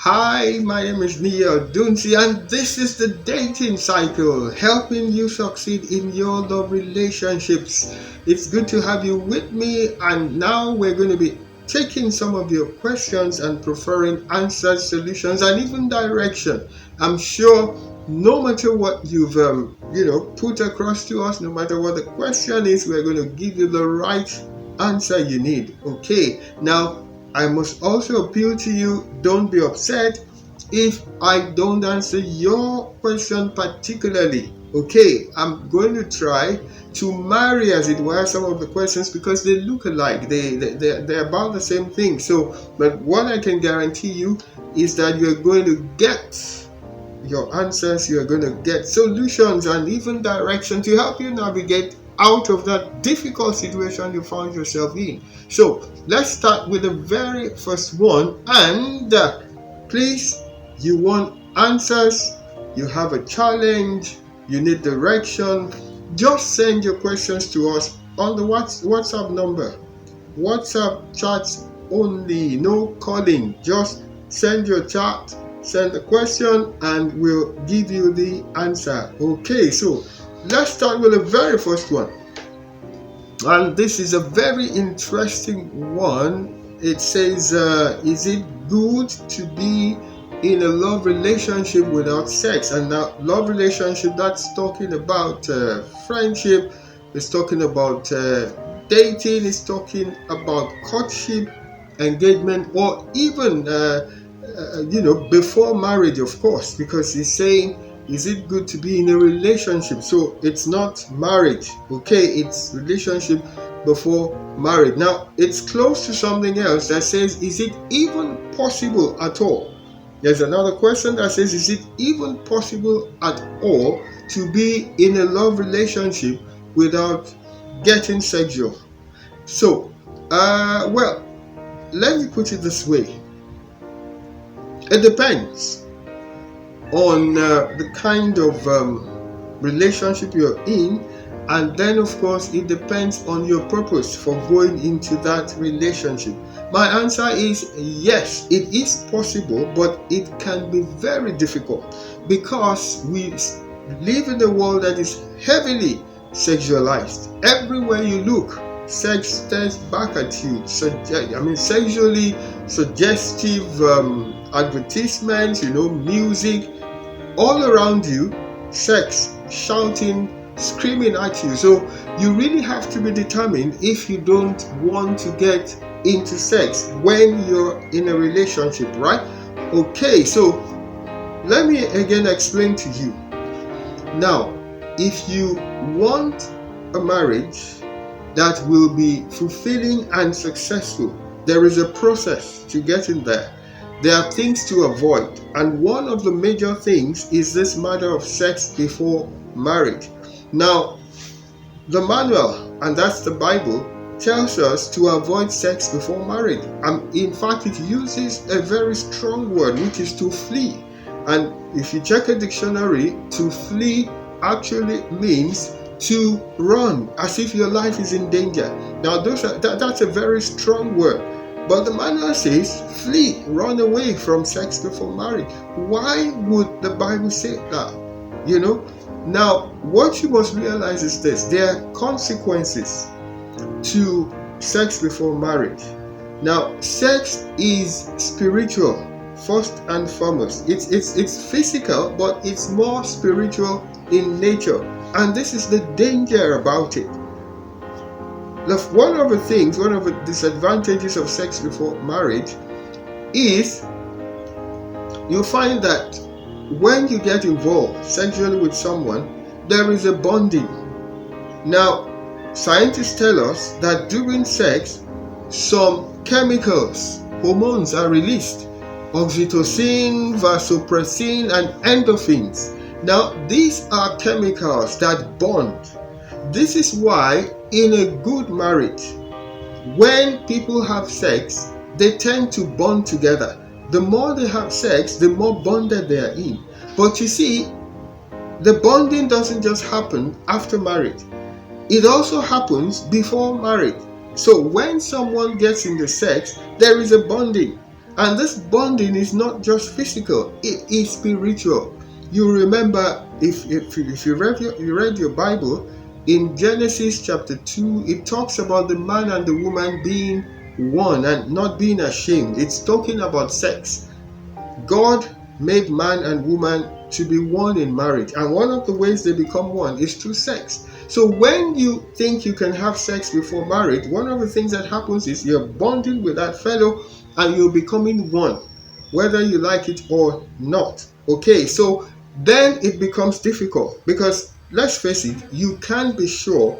Hi, my name is Niyi Odunsi, and this is the dating cycle, helping you succeed in your love relationships. It's good to have you with me, and now we're going to be taking some of your questions and preferring answers, solutions, and even direction. I'm sure no matter what you've put across to us, no matter what the question is, we're going to give you the right answer you need. Okay, now I must also appeal to you, don't be upset if I don't answer your question particularly. Okay, I'm going to try to marry, as it were, some of the questions because they look alike. They're about the same thing. So, but what I can guarantee you is that you're going to get your answers, you're going to get solutions and even direction to help you navigate out of that difficult situation you found yourself in. So let's start with the very first one. And please, you want answers, you have a challenge, you need direction, just send your questions to us on the WhatsApp number. WhatsApp chats only, no calling. Just send your chat, send the question, and we'll give you the answer. Okay, so let's start with the very first one. And this is a very interesting one. It says, is it good to be in a love relationship without sex? And now, love relationship, that's talking about friendship, it's talking about dating, it's talking about courtship, engagement, or even before marriage, of course, because he's saying, is it good to be in a relationship? So it's not marriage, okay? It's relationship before marriage. Now, it's close to something else that says, is it even possible at all? There's another question that says, is it even possible at all to be in a love relationship without getting sexual? So, well, let me put it this way. It depends on the kind of relationship you're in, and then of course it depends on your purpose for going into that relationship. My answer is yes, it is possible, but it can be very difficult because we live in a world that is heavily sexualized. Everywhere you look, sex stares back at you. Sexually suggestive advertisements, music, all around you, sex, shouting, screaming at you. So you really have to be determined if you don't want to get into sex when you're in a relationship, right? Okay, so let me again explain to you. Now, if you want a marriage that will be fulfilling and successful, there is a process to get in there. There are things to avoid, and one of the major things is this matter of sex before marriage. Now, the manual, and that's the Bible, tells us to avoid sex before marriage. In fact, it uses a very strong word, which is to flee. And if you check a dictionary, to flee actually means to run, as if your life is in danger. Now, that's a very strong word. But the manual says, flee, run away from sex before marriage. Why would the Bible say that? Now, what you must realize is this: there are consequences to sex before marriage. Now, sex is spiritual, first and foremost. It's physical, but it's more spiritual in nature. And this is the danger about it. One of the disadvantages of sex before marriage is you find that when you get involved sexually with someone, there is a bonding. Now, scientists tell us that during sex, some chemicals, hormones are released: oxytocin, vasopressin, and endorphins. Now, these are chemicals that bond. This is why in a good marriage, when people have sex, they tend to bond together. The more they have sex, the more bonded they are in. But you see, the bonding doesn't just happen after marriage. It also happens before marriage. So when someone gets into sex, there is a bonding. And this bonding is not just physical, it is spiritual. You remember, if you read your Bible, in Genesis chapter 2, it talks about the man and the woman being one and not being ashamed. It's talking about sex. God made man and woman to be one in marriage, and one of the ways they become one is through sex. So when you think you can have sex before marriage, one of the things that happens is you're bonding with that fellow and you're becoming one, whether you like it or not. Okay, so then it becomes difficult, because let's face it, you can't be sure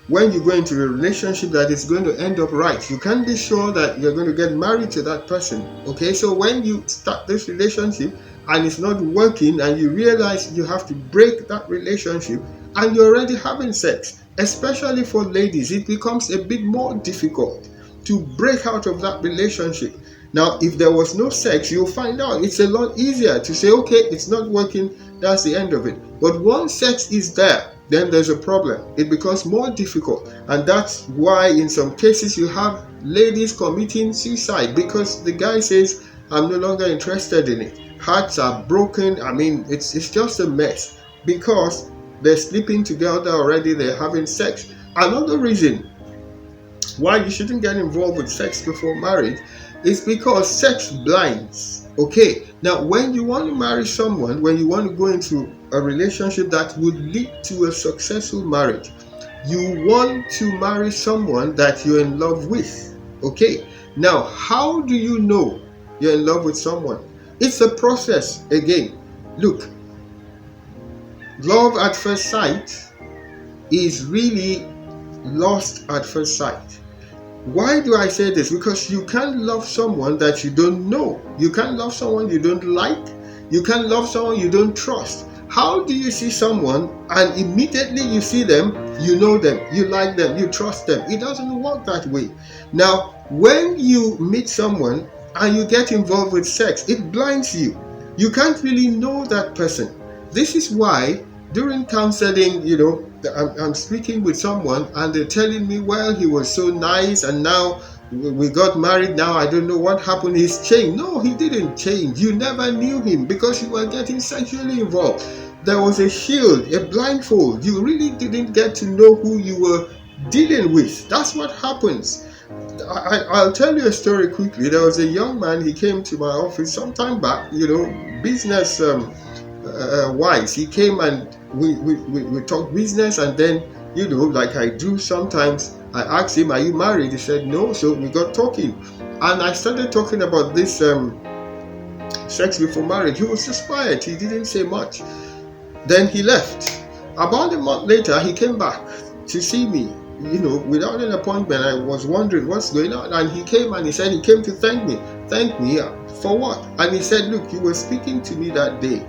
when you go into a relationship that it's going to end up right. You can't be sure that you're going to get married to that person. Okay, so when you start this relationship and it's not working, and you realize you have to break that relationship, and you're already having sex, especially for ladies, it becomes a bit more difficult to break out of that relationship. Now, if there was no sex, you'll find out it's a lot easier to say, okay, it's not working, that's the end of it. But once sex is there, then there's a problem. It becomes more difficult. And that's why in some cases you have ladies committing suicide, because the guy says, I'm no longer interested in it. Hearts are broken. I mean, it's just a mess, because they're sleeping together already, they're having sex. Another reason why you shouldn't get involved with sex before marriage is because sex blinds. Okay, now when you want to marry someone, when you want to go into a relationship that would lead to a successful marriage, you want to marry someone that you're in love with. Okay, now how do you know you're in love with someone? It's a process again. Look, love at first sight is really lost at first sight. Why do I say this? Because you can't love someone that you don't know. You can't love someone you don't like. You can't love someone you don't trust. How do you see someone and immediately you see them, you know them, you like them, you trust them? It doesn't work that way. Now, when you meet someone and you get involved with sex, it blinds you. You can't really know that person. This is why during counseling, I'm speaking with someone and they're telling me, well, he was so nice and now we got married. Now I don't know what happened. He's changed. No, he didn't change. You never knew him because you were getting sexually involved. There was a shield, a blindfold. You really didn't get to know who you were dealing with. That's what happens. I'll tell you a story quickly. There was a young man, he came to my office some time back, business wise. He came and we talked business, and then like I do sometimes, I asked him, are you married? He said no. So we got talking, and I started talking about this sex before marriage. He was just quiet. He didn't say much. Then he left. About a month later, he came back to see me, without an appointment. I was wondering what's going on, and he came and he said he came to thank me for what? And he said, look, you were speaking to me that day.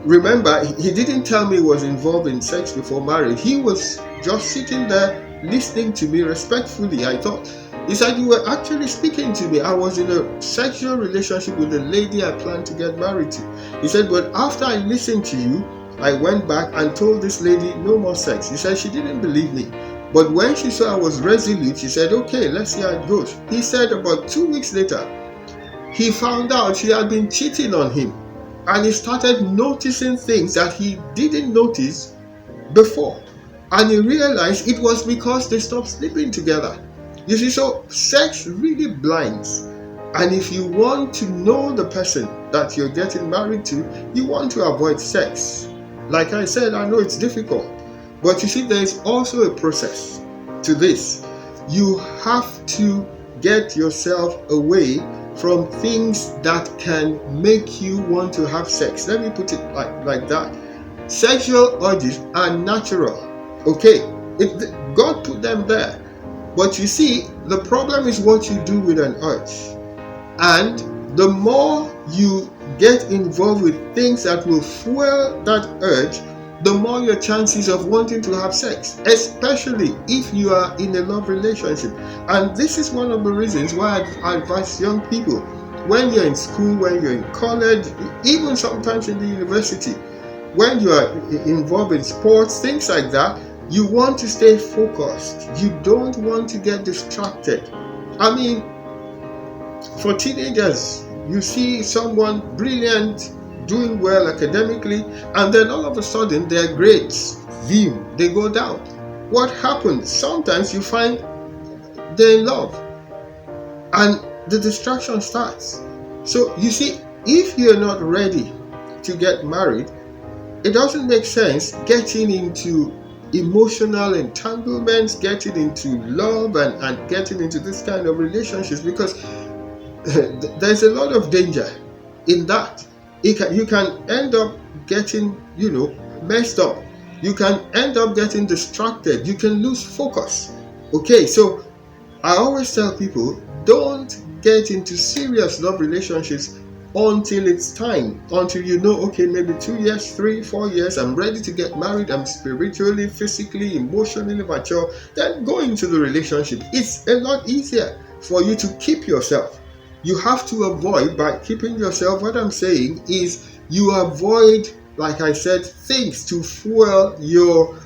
Remember, he didn't tell me he was involved in sex before marriage. He was just sitting there listening to me respectfully. I thought, he said, you were actually speaking to me. I was in a sexual relationship with a lady I planned to get married to. He said, but after I listened to you, I went back and told this lady no more sex. He said she didn't believe me. But when she saw I was resolute, she said, okay, let's see how it goes. He said about 2 weeks later, he found out she had been cheating on him. And he started noticing things that he didn't notice before. And he realized it was because they stopped sleeping together. You see, so sex really blinds. And if you want to know the person that you're getting married to, you want to avoid sex. Like I said, I know it's difficult. But you see, there's also a process to this. You have to get yourself away from things that can make you want to have sex. Let me put it like that. Sexual urges are natural. Okay, God put them there. But you see, the problem is what you do with an urge. And the more you get involved with things that will fuel that urge, the more your chances of wanting to have sex, especially if you are in a love relationship. And this is one of the reasons why I advise young people, when you're in school, when you're in college, even sometimes in the university, when you are involved in sports, things like that, you want to stay focused. You don't want to get distracted. I mean, For teenagers, you see someone brilliant, doing well academically, and then all of a sudden their grades, they go down. What happens? Sometimes you find they're in love and the distraction starts. So you see, if you're not ready to get married, it doesn't make sense getting into emotional entanglements, getting into love and getting into this kind of relationships, because there's a lot of danger in that. You can end up getting, messed up. You can end up getting distracted. You can lose focus. Okay, so I always tell people, don't get into serious love relationships until it's time, until you know, okay, maybe 2 years, 3, 4 years, I'm ready to get married, I'm spiritually, physically, emotionally mature, then go into the relationship. It's a lot easier for you to keep yourself. You have to avoid, by keeping yourself, what I'm saying is you avoid, like I said, things to fuel your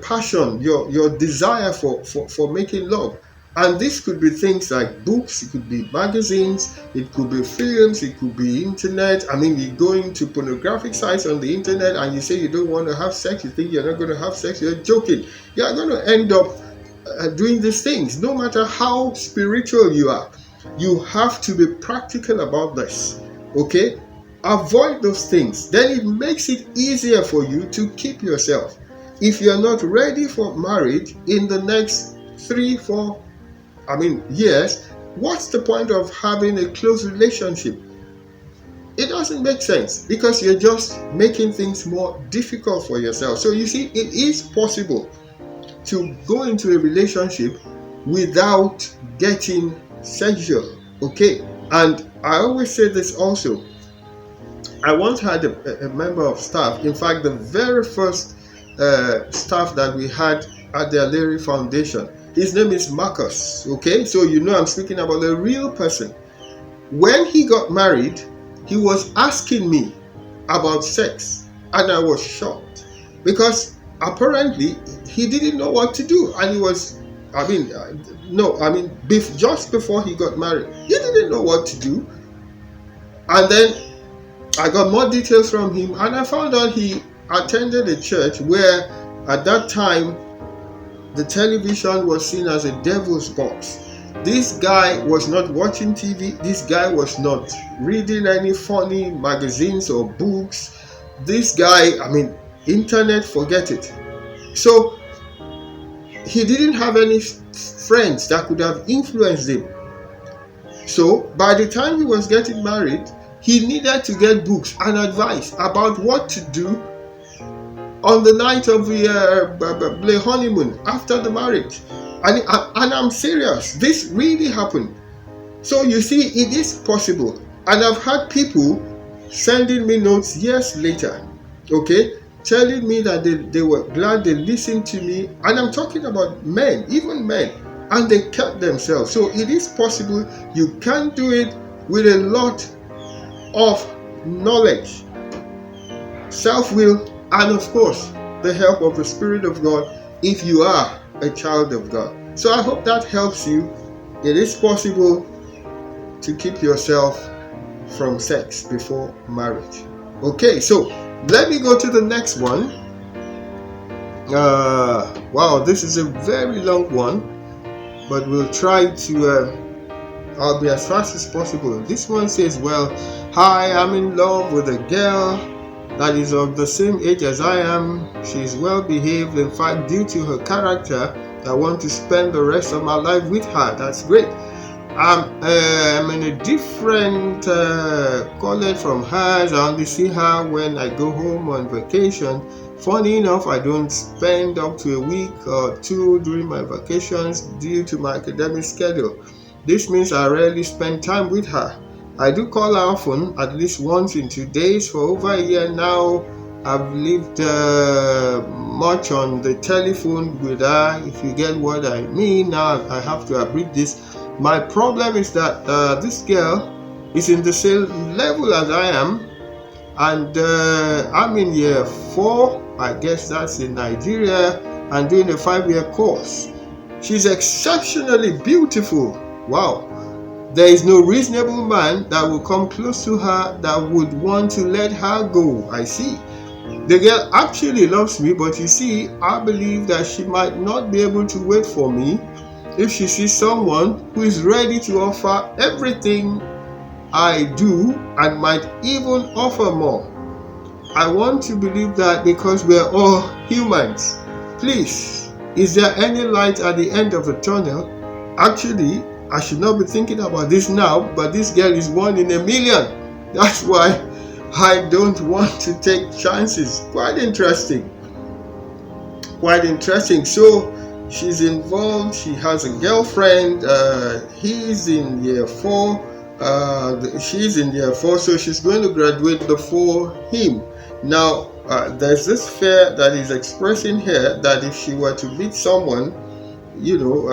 passion, your desire for making love. And this could be things like books, it could be magazines, it could be films, it could be internet. I mean, you go into pornographic sites on the internet and you say you don't want to have sex, you think you're not going to have sex, you're joking. You're going to end up doing these things, no matter how spiritual you are. You have to be practical about this, okay? Avoid those things. Then it makes it easier for you to keep yourself. If you're not ready for marriage in the next 3-4 years, what's the point of having a close relationship? It doesn't make sense, because you're just making things more difficult for yourself. So you see, it is possible to go into a relationship without getting sexual, okay? And I always say this also. I once had a member of staff, in fact, the very first staff that we had at the Aleri Foundation. His name is Marcus, okay? So I'm speaking about a real person. When he got married, he was asking me about sex, and I was shocked, because apparently he didn't know what to do, and he was, just before he got married, he didn't know what to do. And then I got more details from him, and I found out he attended a church where at that time the television was seen as a devil's box. This guy was not watching TV. This guy was not reading any funny magazines or books. This guy, internet, forget it. So he didn't have any friends that could have influenced him. So by the time he was getting married, he needed to get books and advice about what to do on the night of the honeymoon after the marriage. And I'm serious. This really happened. So you see, it is possible. And I've had people sending me notes years later, okay, telling me that they were glad they listened to me. And I'm talking about men, even men. And they kept themselves. So it is possible. You can do it with a lot of knowledge, self-will, and of course, the help of the Spirit of God if you are a child of God. So I hope that helps you. It is possible to keep yourself from sex before marriage. Okay, so let me go to the next one. Wow, this is a very long one, but we'll try to I'll be as fast as possible. This one says, well, hi, I'm in love with a girl that is of the same age as I am. She's well behaved. In fact, due to her character, I want to spend the rest of my life with her. That's great. I'm in a different college from hers. I only see her when I go home on vacation. Funny enough, I don't spend up to a week or two during my vacations due to my academic schedule. This means I rarely spend time with her. I do call her often, at least once in 2 days. For over a year now, I've lived much on the telephone with her, if you get what I mean. Now I have to abridge this. My problem is that this girl is in the same level as I am, and I'm in year 4, I guess that's in Nigeria, and doing a 5-year course. She's exceptionally beautiful. Wow. There is no reasonable man that will come close to her that would want to let her go. I see. The girl actually loves me, but you see, I believe that she might not be able to wait for me if she sees someone who is ready to offer everything I do and might even offer more. I want to believe that because we are all humans. Please, is there any light at the end of the tunnel? Actually, I should not be thinking about this now, but this girl is one in a million. That's why I don't want to take chances. Quite interesting. Quite interesting. So she's involved. She has a girlfriend. He's in year 4. She's in year 4, so she's going to graduate before him. Now, there's this fear that is expressing here that if she were to meet someone,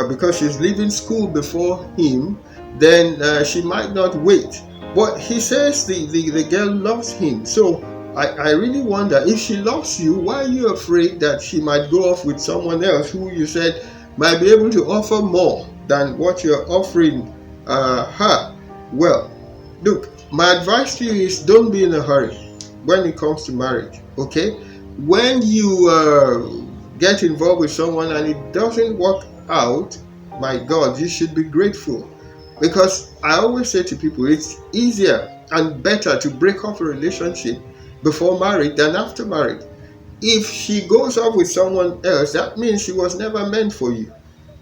because she's leaving school before him, then she might not wait. But he says the girl loves him. So I really wonder, if she loves you, why are you afraid that she might go off with someone else who you said might be able to offer more than what you're offering her? Well, look, my advice to you is don't be in a hurry when it comes to marriage, okay? When you get involved with someone and it doesn't work out, my God, you should be grateful. Because I always say to people, it's easier and better to break off a relationship before marriage than after marriage. If she goes off with someone else, that means she was never meant for you.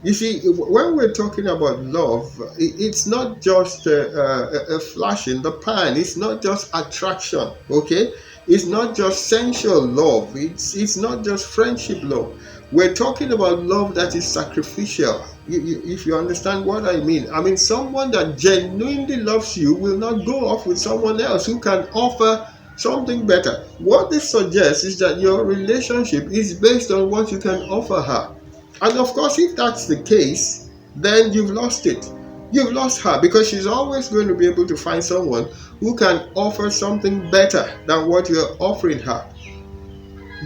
You see, when we're talking about love, it's not just a flash in the pan. It's not just attraction, okay? It's not just sensual love. It's not just friendship love. We're talking about love that is sacrificial. If you understand what I mean. I mean, someone that genuinely loves you will not go off with someone else who can offer something better. What this suggests is that your relationship is based on what you can offer her. And of course, if that's the case, then you've lost it. You've lost her, because she's always going to be able to find someone who can offer something better than what you're offering her.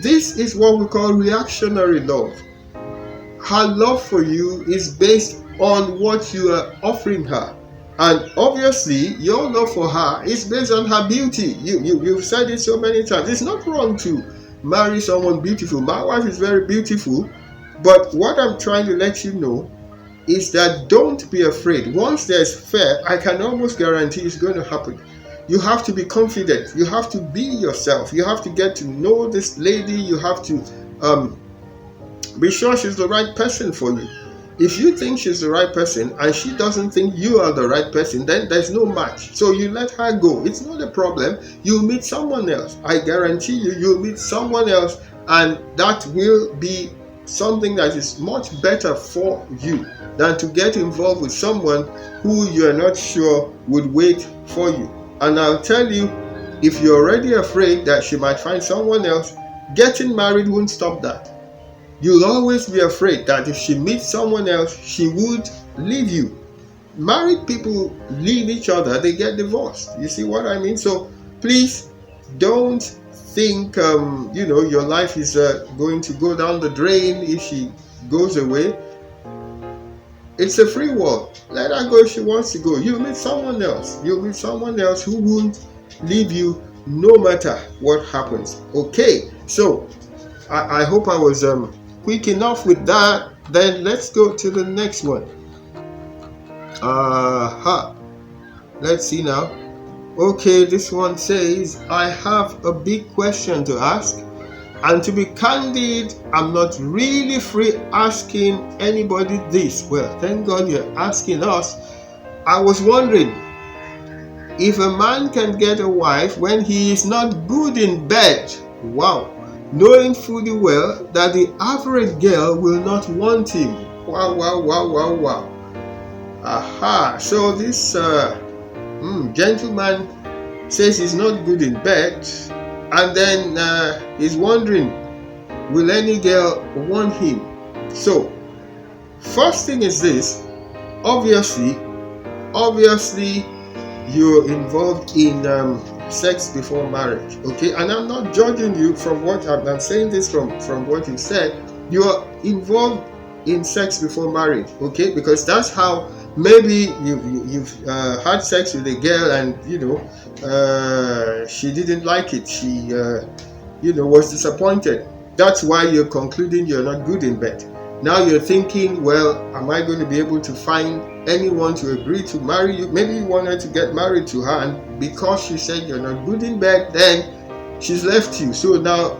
This is what we call reactionary love. Her love for you is based on what you are offering her. And obviously, your love for her is based on her beauty. You've said it so many times. It's not wrong to marry someone beautiful. My wife is very beautiful. But what I'm trying to let you know is that don't be afraid. Once there's fear, I can almost guarantee it's going to happen. You have to be confident. You have to be yourself. You have to get to know this lady. You have to be sure she's the right person for you. If you think she's the right person and she doesn't think you are the right person, then there's no match. So you let her go. It's not a problem. You'll meet someone else. I guarantee you'll meet someone else, and that will be something that is much better for you than to get involved with someone who you're not sure would wait for you. And I'll tell you, if you're already afraid that she might find someone else, getting married won't stop that. You'll always be afraid that if she meets someone else, she would leave you. Married people leave each other, they get divorced. You see what I mean? So please don't think your life is going to go down the drain if she goes away. It's a free world. Let her go if she wants to go. You'll meet someone else. You'll meet someone else who won't leave you no matter what happens. Okay, so I hope I was quick enough with that. Then let's go to the next one. Let's see now. Okay, this one says, I have a big question to ask, and to be candid, I'm not really free asking anybody this. Well, thank God you're asking us. I was wondering if a man can get a wife when he is not good in bed. Wow. Knowing fully well that the average girl will not want him. Wow. Aha. So this gentleman says he's not good in bed, and then he's wondering, will any girl want him? So first thing is this. Obviously you're involved in sex before marriage, okay? And I'm not judging you from what I'm saying this from what you said. You are involved in sex before marriage, okay? Because that's how Maybe you've had sex with a girl, and she didn't like it. She was disappointed. That's why you're concluding you're not good in bed. Now you're thinking, well, am I going to be able to find anyone to agree to marry you? Maybe you wanted to get married to her, and because she said you're not good in bed, then she's left you. So now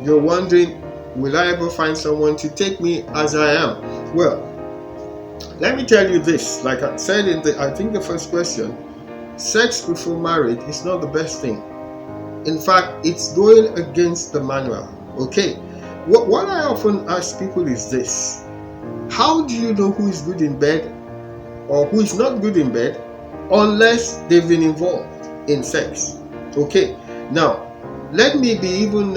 you're wondering, will I ever find someone to take me as I am? Well, let me tell you this. Like I said I think the first question, sex before marriage is not the best thing. In fact, it's going against the manual. Okay? What I often ask people is this: how do you know who is good in bed or who is not good in bed unless they've been involved in sex? Okay, now let me be even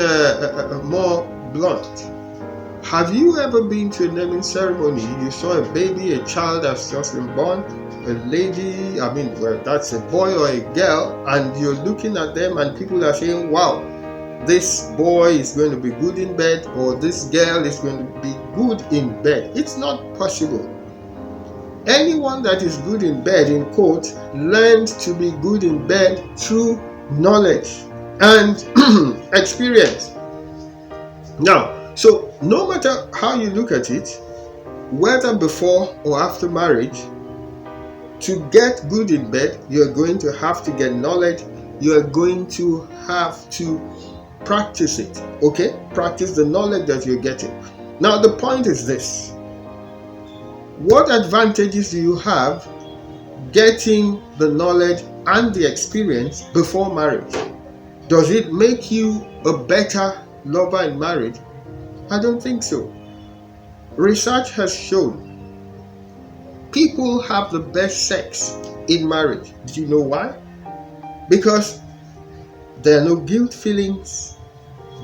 more blunt. Have you ever been to a naming ceremony? You saw a baby, a child that's just been born, a lady, that's a boy or a girl, and you're looking at them and people are saying, wow, this boy is going to be good in bed, or this girl is going to be good in bed. It's not possible. Anyone that is good in bed, in quotes, learned to be good in bed through knowledge and experience. Now, so no matter how you look at it, whether before or after marriage, to get good in bed, you're going to have to get knowledge. You're going to have to practice it. Okay? Practice the knowledge that you're getting. Now, the point is this: what advantages do you have getting the knowledge and the experience before marriage? Does it make you a better lover in marriage? I don't think so. Research has shown people have the best sex in marriage. Do you know why? Because there are no guilt feelings.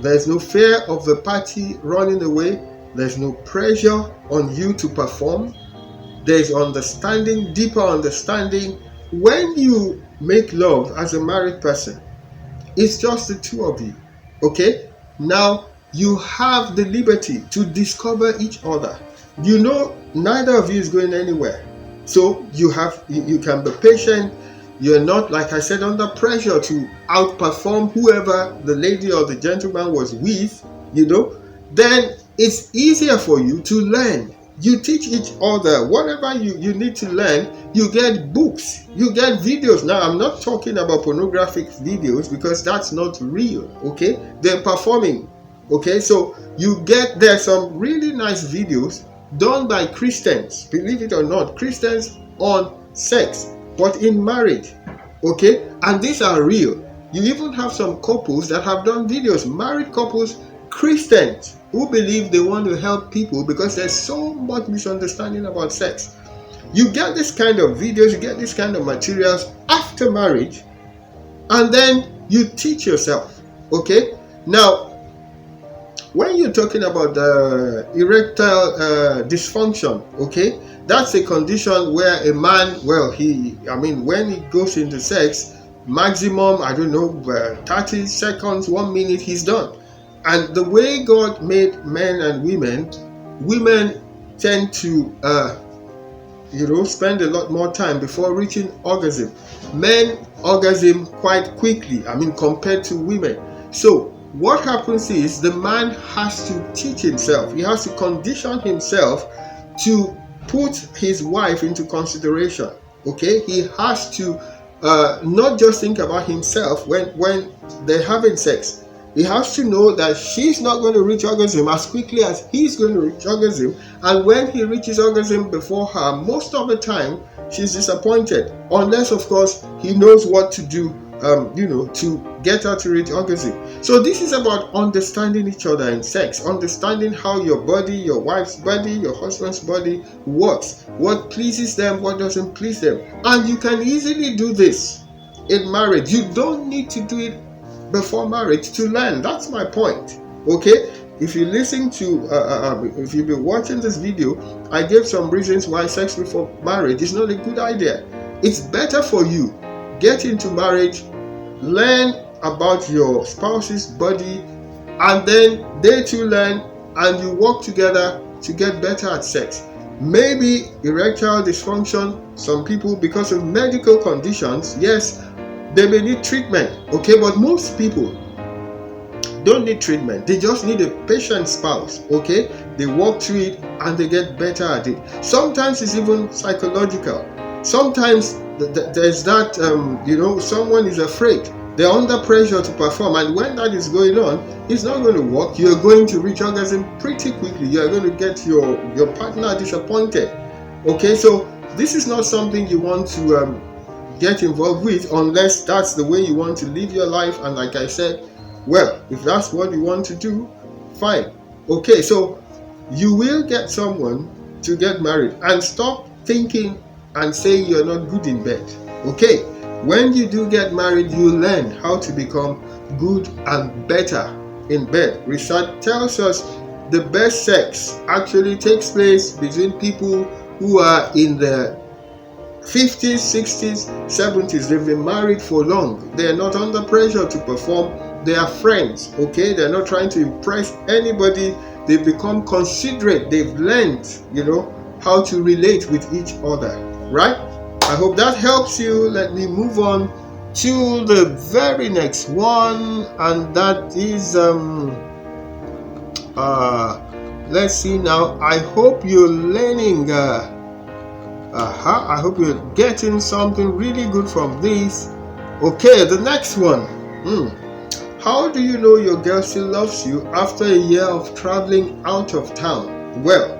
There's no fear of the party running away. There's no pressure on you to perform. There's understanding, deeper understanding. When you make love as a married person, it's just the two of you. Okay? Now, you have the liberty to discover each other. You know, neither of you is going anywhere. So you can be patient. You're not, like I said, under pressure to outperform whoever the lady or the gentleman was with, then it's easier for you to learn. You teach each other whatever you need to learn. You get books, you get videos. Now, I'm not talking about pornographic videos because that's not real, okay? They're performing, okay? So there's some really nice videos done by Christians, believe it or not, Christians on sex, but in marriage, okay? And these are real. You even have some couples that have done videos, married couples, Christians, who believe they want to help people because there's so much misunderstanding about sex. You get this kind of videos, you get this kind of materials after marriage, and then you teach yourself, okay? Now, when you're talking about erectile dysfunction, okay, that's a condition where a man, when he goes into sex, maximum, 30 seconds, 1 minute, he's done. And the way God made men and women tend to, spend a lot more time before reaching orgasm. Men orgasm quite quickly, compared to women. So what happens is the man has to teach himself. He has to condition himself to put his wife into consideration. Okay, he has to not just think about himself when they're having sex. He has to know that she's not going to reach orgasm as quickly as he's going to reach orgasm. And when he reaches orgasm before her, most of the time, she's disappointed. Unless, of course, he knows what to do, to get her to reach orgasm. So this is about understanding each other in sex, understanding how your body, your wife's body, your husband's body works, what pleases them, what doesn't please them. And you can easily do this in marriage. You don't need to do it before marriage to learn. That's my point. Okay, if you listen to if you've been watching this video, I gave some reasons why sex before marriage is not a good idea. It's better for you get into marriage, learn about your spouse's body, and then they too learn, and you work together to get better at sex. Maybe erectile dysfunction, some people because of medical conditions, yes, they may need treatment, okay, but most people don't need treatment. They just need a patient spouse, okay? They walk through it and they get better at it. Sometimes it's even psychological. Sometimes there's that, someone is afraid. They're under pressure to perform, and when that is going on, it's not going to work. You're going to reach orgasm pretty quickly. You're going to get your partner disappointed, okay? So this is not something you want to get involved with unless that's the way you want to live your life. And like I said, well, if that's what you want to do, fine. Okay, so you will get someone to get married, and stop thinking and saying you're not good in bed. Okay, when you do get married, you learn how to become good and better in bed. Research tells us the best sex actually takes place between people who are in their 50s, 60s, 70s. They've been married for long. They're not under pressure to perform. They are friends, okay? They're not trying to impress anybody. They've become considerate. They've learned, how to relate with each other, right? I hope that helps you. Let me move on to the very next one, and that is let's see now. I hope you're learning. I hope you're getting something really good from this. Okay, the next one. How do you know your girl still loves you after a year of traveling out of town? Well,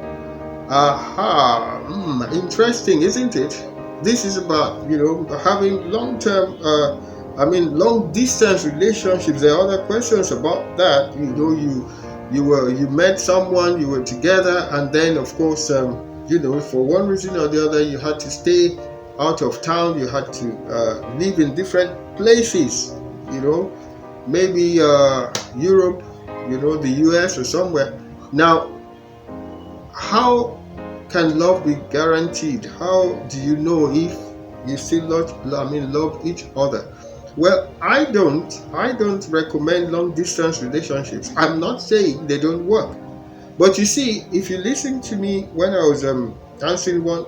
interesting, isn't it? This is about, having long-term, long distance relationships. There are other questions about that. You met someone, you were together, and then of course, for one reason or the other, you had to stay out of town. You had to live in different places, maybe Europe, the US or somewhere. Now, how can love be guaranteed? How do you know if you still love each other? Well, I don't recommend long distance relationships. I'm not saying they don't work, but you see, if you listen to me when I was answering one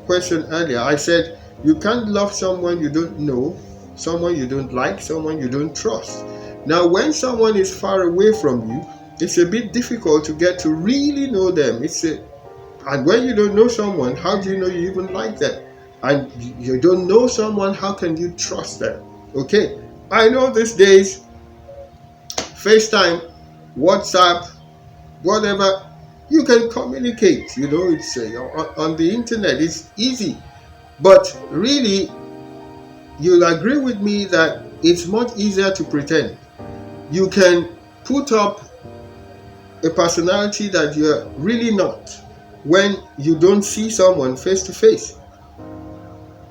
question earlier, I said you can't love someone you don't know, someone you don't like, someone you don't trust. Now, when someone is far away from you, it's a bit difficult to get to really know them. And when you don't know someone, how do you know you even like them? And you don't know someone, how can you trust them? Okay, I know these days, FaceTime, WhatsApp, whatever, you can communicate. It's on the internet, it's easy. But really, you'll agree with me that it's much easier to pretend. You can put up a personality that you're really not when you don't see someone face to face.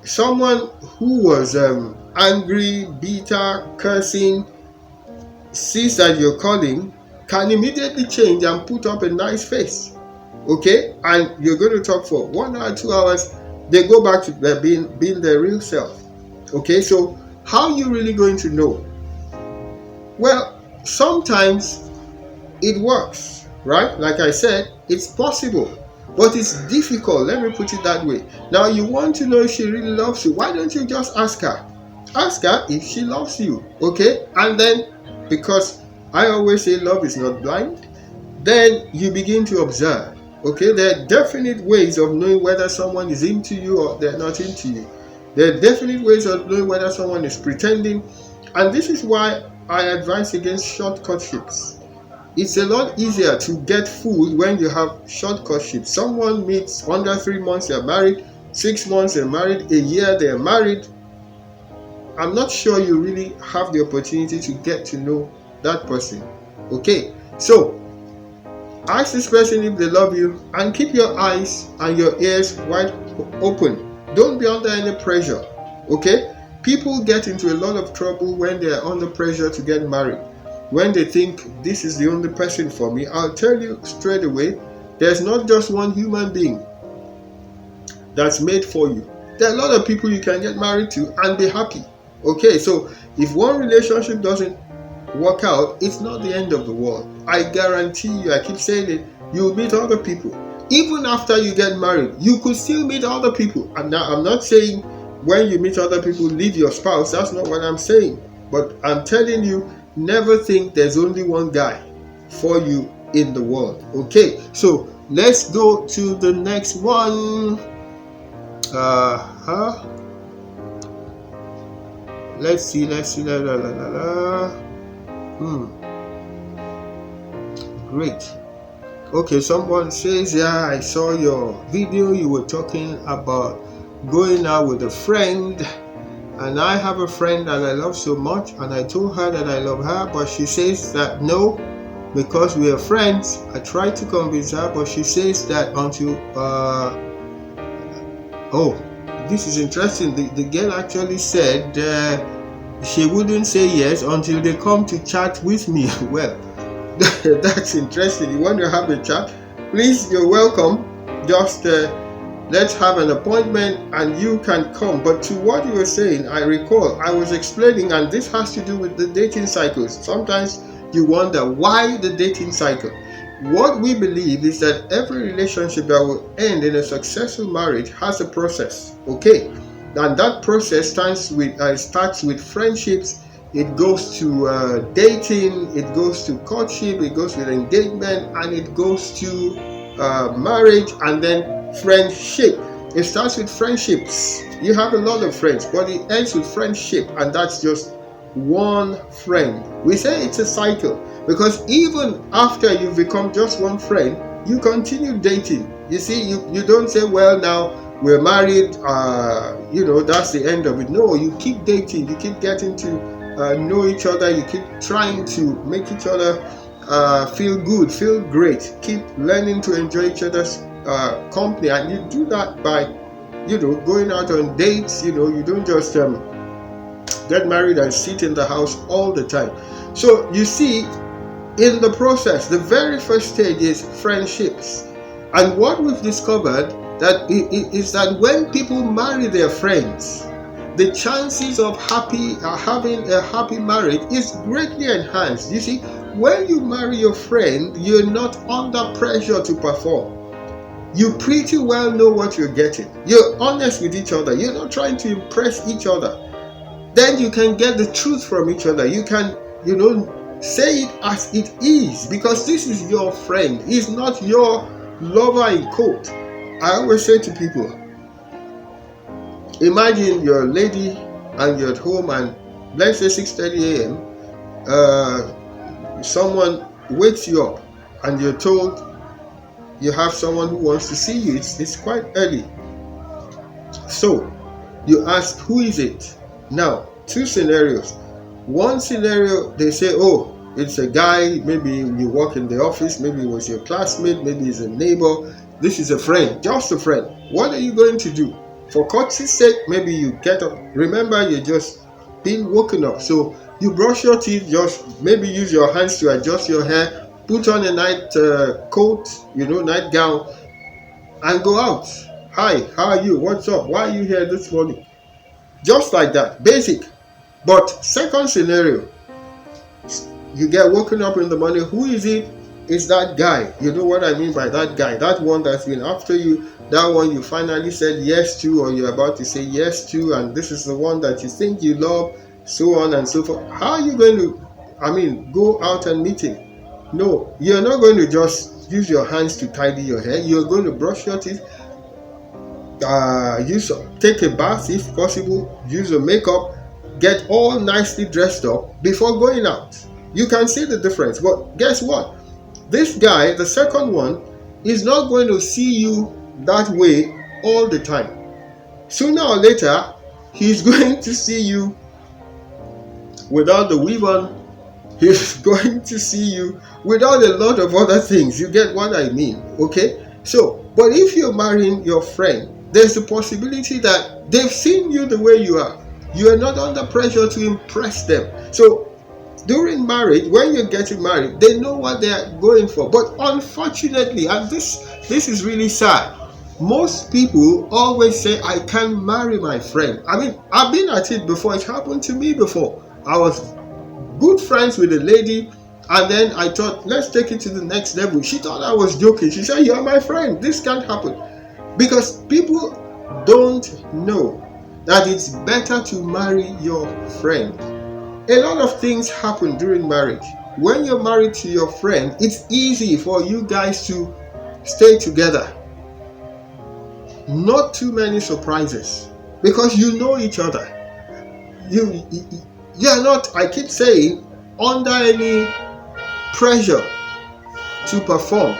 Someone who was angry, bitter, cursing, sees that you're calling, can immediately change and put up a nice face. Okay? And you're going to talk for 1 hour, 2 hours. They go back to being their real self. Okay? So how are you really going to know? Well, sometimes it works, right? Like I said, it's possible, but it's difficult. Let me put it that way. Now, you want to know if she really loves you. Why don't you just ask her? Ask her if she loves you, okay? And then, because I always say love is not blind, then you begin to observe, okay? There are definite ways of knowing whether someone is into you or they're not into you. There are definite ways of knowing whether someone is pretending, and this is why I advise against short courtships. It's a lot easier to get fooled when you have short courtships. Someone meets under 3 months, they're married, 6 months they're married, a year they're married. I'm not sure you really have the opportunity to get to know that person. Okay, so ask this person if they love you, and keep your eyes and your ears wide open. Don't be under any pressure. Okay, people get into a lot of trouble when they are under pressure to get married. When they think this is the only person for me, I'll tell you straight away, there's not just one human being that's made for you. There are a lot of people you can get married to and be happy. Okay, so if one relationship doesn't work out, it's not the end of the world. I guarantee you, I keep saying it, you'll meet other people. Even after you get married, you could still meet other people. And now I'm not saying when you meet other people, leave your spouse. That's not what I'm saying. But I'm telling you, never think there's only one guy for you in the world. Okay, so let's go to the next one. Let's see. Great. Okay, someone says, yeah, I saw your video. You were talking about going out with a friend, and I have a friend that I love so much, and I told her that I love her, but she says that no, because we are friends. I tried to convince her, but she says that until this is interesting. The girl actually said she wouldn't say yes until they come to chat with me. Well, that's interesting. You want to have a chat? Please, you're welcome. Just let's have an appointment and you can come. But to what you were saying, I recall I was explaining, and this has to do with the dating cycles. Sometimes you wonder why the dating cycle. What we believe is that every relationship that will end in a successful marriage has a process, okay? And that process starts with friendships. It goes to dating, it goes to courtship, it goes with engagement, and it goes to marriage, and then friendship. It starts with friendships. You have a lot of friends, but it ends with friendship, and that's just one friend. We say it's a cycle because even after you've become just one friend, you continue dating. You see, you don't say, well, now we're married, that's the end of it. No, you keep dating, you keep getting to know each other, you keep trying to make each other feel good, feel great, keep learning to enjoy each other's company, and you do that by going out on dates. You don't just get married and sit in the house all the time. So you see, in the process, the very first stage is friendships. And what we've discovered is that when people marry their friends, the chances of having a happy marriage is greatly enhanced. You see, when you marry your friend, you're not under pressure to perform. You pretty well know what you're getting. You're honest with each other. You're not trying to impress each other. Then you can get the truth from each other. You can, say it as it is, because this is your friend. He's not your lover in quote. I always say to people, imagine you're a lady and you're at home, and let's say 6:30 a.m. Someone wakes you up and you're told you have someone who wants to see you. It's quite early. So you ask, who is it? Now, two scenarios. One scenario, they say, oh, it's a guy, maybe you work in the office, maybe it was your classmate, maybe it's a neighbor. This is a friend, just a friend. What are you going to do? For courtesy's sake, maybe you get up. Remember, you're just being woken up. So you brush your teeth, just maybe use your hands to adjust your hair, put on a night coat, nightgown, and go out. Hi, how are you? What's up? Why are you here this morning? Just like that, basic. But second scenario, you get woken up in the morning. Who is it? It's that guy. You know what I mean by that guy? That one that's been after you. That one you finally said yes to, or you're about to say yes to, and this is the one that you think you love, so on and so forth. How are you going to, go out and meet him? No, you're not going to just use your hands to tidy your hair. You're going to brush your teeth, take a bath if possible, use your makeup, get all nicely dressed up before going out. You can see the difference. But guess what? This guy, the second one, is not going to see you that way all the time. Sooner or later, he's going to see you without the weave on. He's going to see you without a lot of other things. You get what I mean? Okay? So, but if you're marrying your friend, there's the possibility that they've seen you the way you are. You are not under pressure to impress them. So during marriage, when you're getting married, they know what they are going for. But unfortunately, and this is really sad, most people always say, I can't marry my friend. I've been at it before. It happened to me before. I was good friends with a lady, And then I thought, let's take it to the next level. She thought I was joking. She said, you're my friend. This can't happen. Because people don't know that it's better to marry your friend. A lot of things happen during marriage. When you're married to your friend, it's easy for you guys to stay together. Not too many surprises because you know each other. You're not, I keep saying, under any pressure to perform.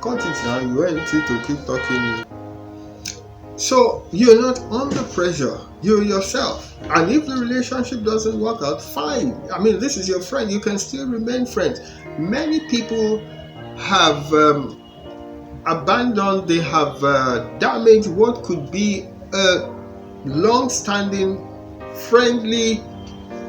Cut it now, you want to keep talking. So you're not under pressure, you're yourself. And if the relationship doesn't work out, fine. I mean, this is your friend, you can still remain friends. Many people have abandoned, they have damaged what could be a long-standing, friendly,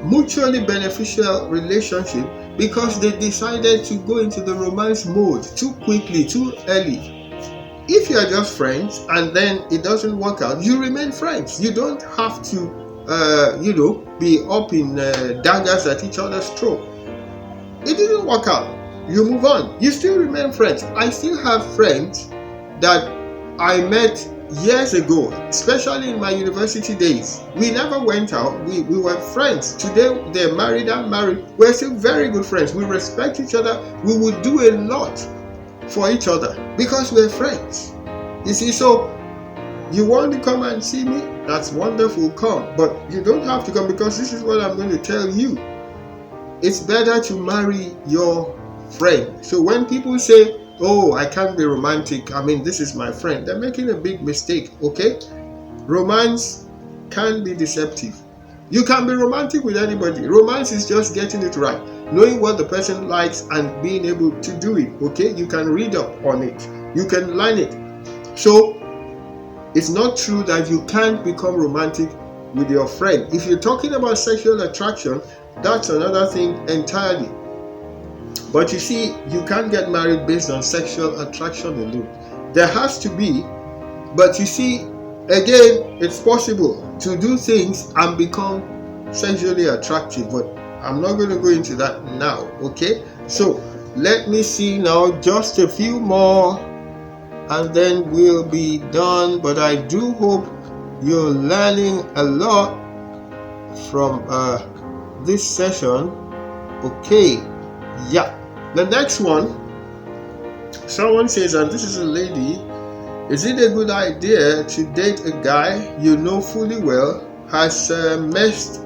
mutually beneficial relationship because they decided to go into the romance mode too quickly, too early. If you are just friends and then it doesn't work out, you remain friends. You don't have to, be up in daggers at each other's throat. It didn't work out. You move on. You still remain friends. I still have friends that I met years ago, especially in my university days. We never went out. We were friends. Today they're married, I'm married. We're still very good friends. We respect each other. We would do a lot for each other because we're friends. You see, so you want to come and see me? That's wonderful, come. But you don't have to come because this is what I'm going to tell you. It's better to marry your friend. So when people say, oh, I can't be romantic, I mean, this is my friend, they're making a big mistake, okay? Romance can be deceptive. You can be romantic with anybody. Romance is just getting it right, knowing what the person likes and being able to do it, okay? You can read up on it. You can learn it. So it's not true that you can't become romantic with your friend. If you're talking about sexual attraction, that's another thing entirely. But you see, you can't get married based on sexual attraction alone. There has to be, but you see, again, it's possible to do things and become sexually attractive, but I'm not going to go into that now, okay? So let me see now, just a few more and then we'll be done. But I do hope you're learning a lot from this session. Okay, yeah. The next one, someone says, and this is a lady, is it a good idea to date a guy you know fully well has messed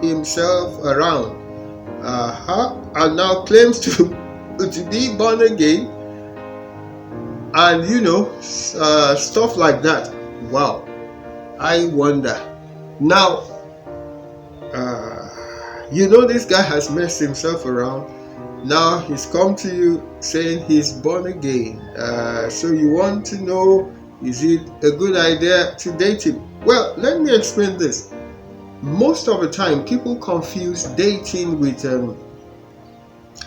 himself around and now claims to be born again and stuff like that? Wow, I wonder. Now this guy has messed himself around. Now he's come to you saying he's born again. So you want to know, is it a good idea to date him? Well, let me explain this. Most of the time, people confuse dating with,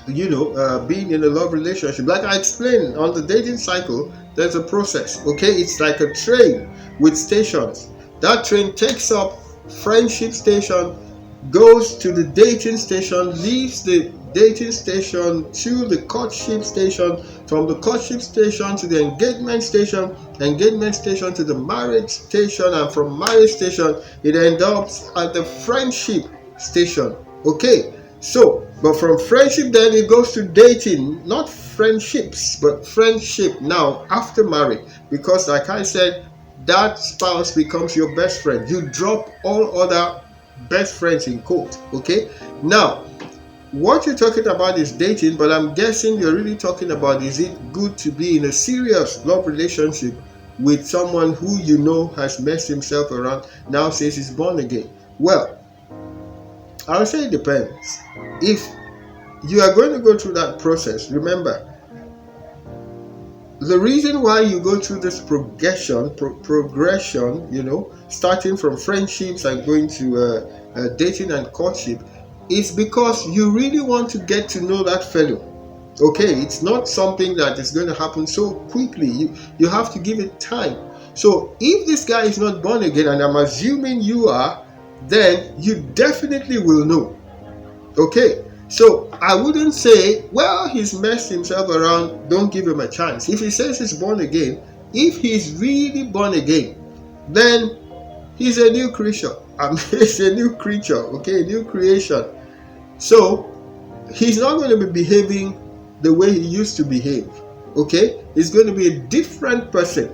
being in a love relationship. Like I explained, on the dating cycle, there's a process, okay? It's like a train with stations. That train takes up friendship station, goes to the dating station, leaves the dating station to the courtship station, from the courtship station to the engagement station to the marriage station, and from marriage station it ends up at the friendship station. Okay, so but from friendship then it goes to dating, not friendships but friendship now after marriage, because like I said, that spouse becomes your best friend. You drop all other best friends in quote. Okay, now what you're talking about is dating, but I'm guessing you're really talking about, is it good to be in a serious love relationship with someone who you know has messed himself around, now says he's born again? Well, I'll say it depends. If you are going to go through that process, remember, the reason why you go through this progression, starting from friendships and going to dating and courtship, is because you really want to get to know that fellow. Okay, it's not something that is going to happen so quickly. You have to give it time. So if this guy is not born again, and I'm assuming you are, then you definitely will know. Okay, so I wouldn't say, well, he's messed himself around, don't give him a chance. If he says he's born again, if he's really born again, then he's a new creature. He's a new creature, okay, a new creation. So he's not going to be behaving the way he used to behave, okay? He's going to be a different person.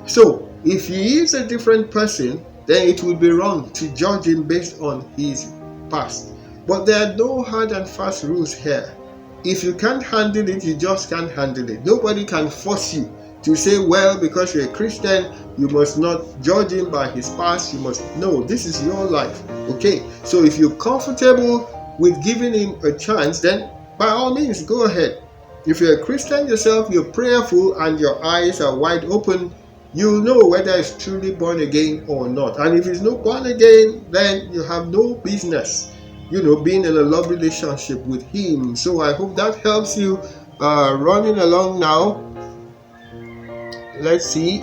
So if he is a different person, then it would be wrong to judge him based on his past. But there are no hard and fast rules here. If you can't handle it, you just can't handle it. Nobody can force you to say, well, because you're a Christian, you must not judge him by his past. You must, no, this is your life, okay? So if you're comfortable with giving him a chance, then by all means, go ahead. If you're a Christian yourself, you're prayerful and your eyes are wide open, you'll know whether he's truly born again or not. And if he's not born again, then you have no business, being in a love relationship with him. So I hope that helps you. Running along now. Let's see.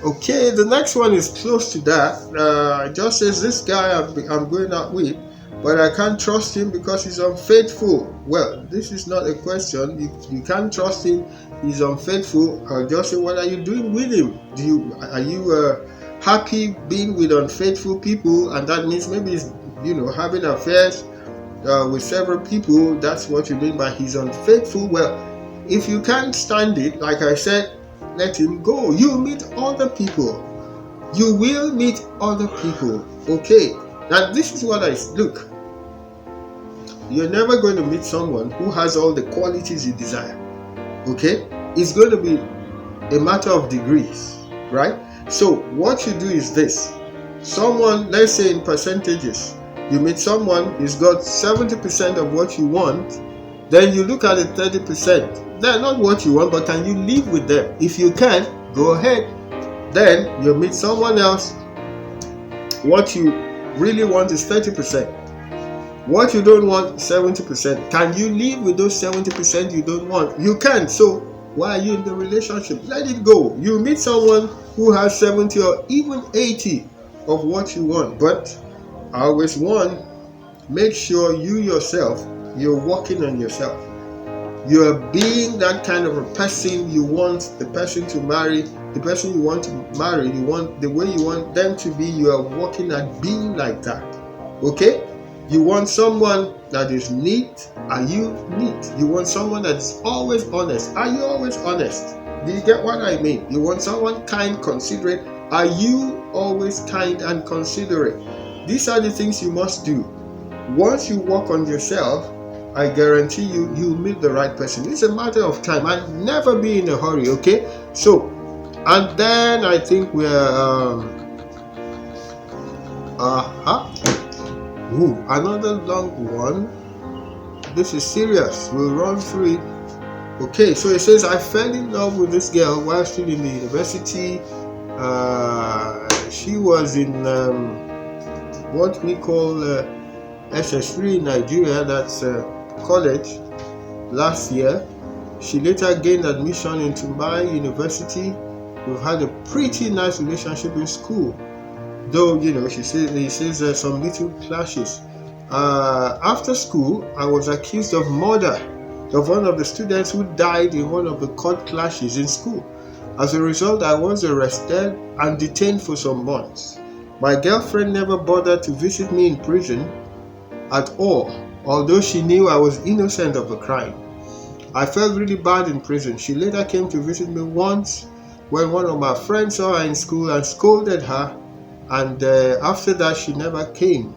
Okay, the next one is close to that. It just says, this guy I'm going out with, but I can't trust him because he's unfaithful. Well, this is not a question. You can't trust him. He's unfaithful. I'll just say, what are you doing with him? Are you happy being with unfaithful people? And that means maybe he's, having affairs with several people. That's what you mean by he's unfaithful. Well, if you can't stand it, like I said, let him go. You meet other people. You will meet other people. Okay. Now this is what look. You're never going to meet someone who has all the qualities you desire. Okay? It's going to be a matter of degrees, right? So what you do is this. Someone, let's say in percentages, you meet someone who's got 70% of what you want, then you look at the 30%. They're not what you want, but can you live with them? If you can, go ahead. Then you meet someone else. What you really want is 30%. What you don't want, 70%. Can you live with those 70% you don't want? You can. So why are you in the relationship? Let it go. You meet someone who has 70 or even 80 of what you want. But I always want, make sure you yourself, you're working on yourself. You're being that kind of a person you want the person to marry, the person you want to marry, you want the way you want them to be, you are working at being like that. Okay? You want someone that is neat. Are you neat? You want someone that is always honest. Are you always honest? Do you get what I mean? You want someone kind, considerate. Are you always kind and considerate? These are the things you must do. Once you work on yourself, I guarantee you, you'll meet the right person. It's a matter of time, and never be in a hurry, okay? So, and then I think we're another long one. This is serious. We'll run through it. Okay, so it says, I fell in love with this girl while still in the university. She was in what we call SS3 in Nigeria, that's college, last year. She later gained admission into my university. We've had a pretty nice relationship in school, though he says some little clashes. After school, I was accused of murder of one of the students who died in one of the court clashes in school. As a result, I was arrested and detained for some months. My girlfriend never bothered to visit me in prison at all, although she knew I was innocent of the crime. I felt really bad in prison. She later came to visit me once when one of my friends saw her in school and scolded her, and after that she never came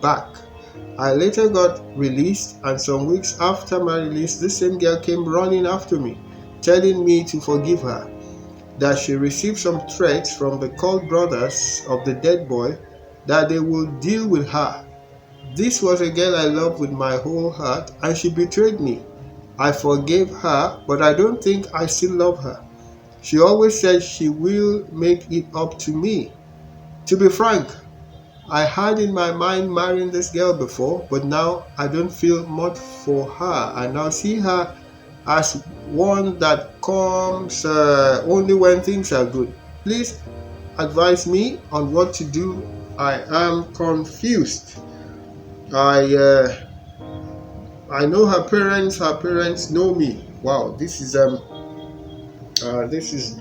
back. I later got released, and some weeks after my release, this same girl came running after me, telling me to forgive her, that she received some threats from the cult brothers of the dead boy that they would deal with her. This was a girl I loved with my whole heart, and she betrayed me. I forgave her, but I don't think I still love her. She always said she will make it up to me. To be frank, I had in my mind marrying this girl before, but now I don't feel much for her. I now see her as one that comes only when things are good. Please advise me on what to do. I am confused. I I know her parents. Her parents know me. Wow, this is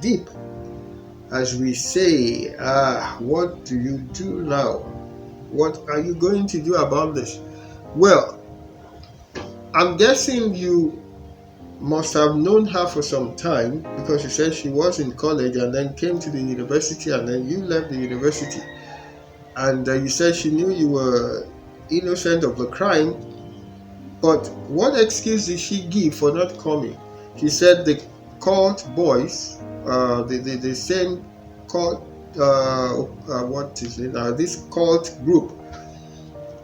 deep. As we say, what do you do now? What are you going to do about this? Well, I'm guessing you must have known her for some time, because you said she was in college and then came to the university and then you left the university. And you said she knew you were innocent of the crime. But what excuse did she give for not coming? She said the cult boys, the same cult, what is it? This cult group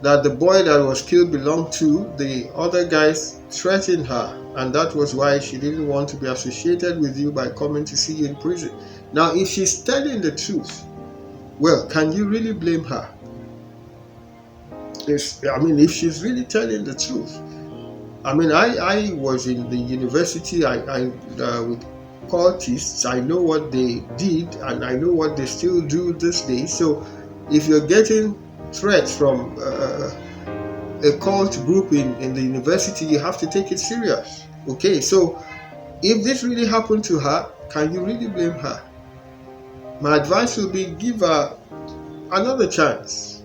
that the boy that was killed belonged to, the other guys threatened her, and that was why she didn't want to be associated with you by coming to see you in prison. Now, if she's telling the truth, well, can you really blame her? If she's really telling the truth. I was in the university. With cultists, I know what they did, and I know what they still do this day. So, if you're getting threats from a cult group in the university, you have to take it serious. Okay, so if this really happened to her, can you really blame her? My advice will be, give her another chance,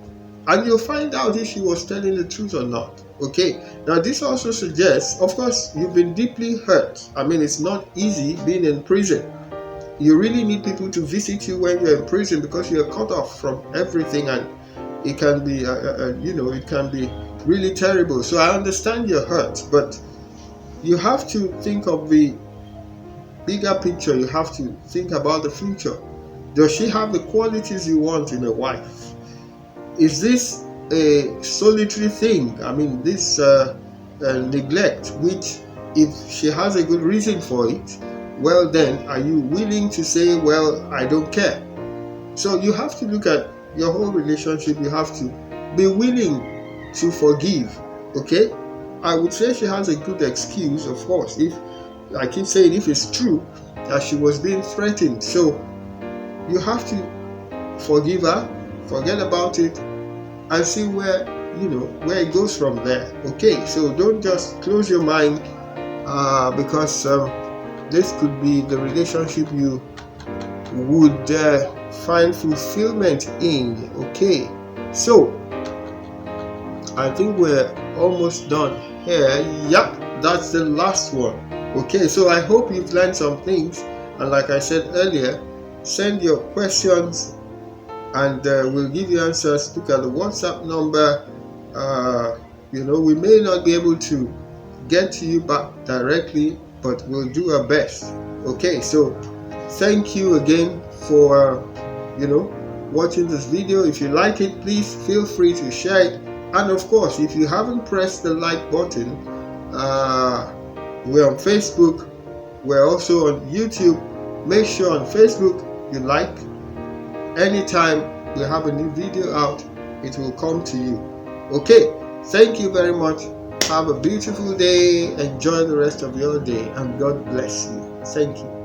and you'll find out if she was telling the truth or not. Okay, now this also suggests, of course, you've been deeply hurt. It's not easy being in prison. You really need people to visit you when you're in prison, because you're cut off from everything, and it can be it can be really terrible. So I understand your hurt, but you have to think of the bigger picture. You have to think about the future. Does she have the qualities you want in a wife? Is this a solitary thing? This neglect, which, if she has a good reason for it, well, then are you willing to say, well, I don't care? So you have to look at your whole relationship. You have to be willing to forgive. Okay, I would say she has a good excuse, of course, if I keep saying, if it's true that she was being threatened. So you have to forgive her, forget about it, and see where it goes from there. Okay, so don't just close your mind, because this could be the relationship you would find fulfillment in. Okay, so I think we're almost done here. Yep, that's the last one. Okay, so I hope you've learned some things, and like I said earlier, send your questions and we'll give you answers. Look at the WhatsApp number. We may not be able to get to you back directly, but we'll do our best. Okay, so thank you again for watching this video. If you like it, please feel free to share it, and of course, if you haven't pressed the like button, we're on Facebook, we're also on YouTube. Make sure on Facebook you like. Anytime we have a new video out, it will come to you. Okay, thank you very much. Have a beautiful day. Enjoy the rest of your day, and God bless you. Thank you.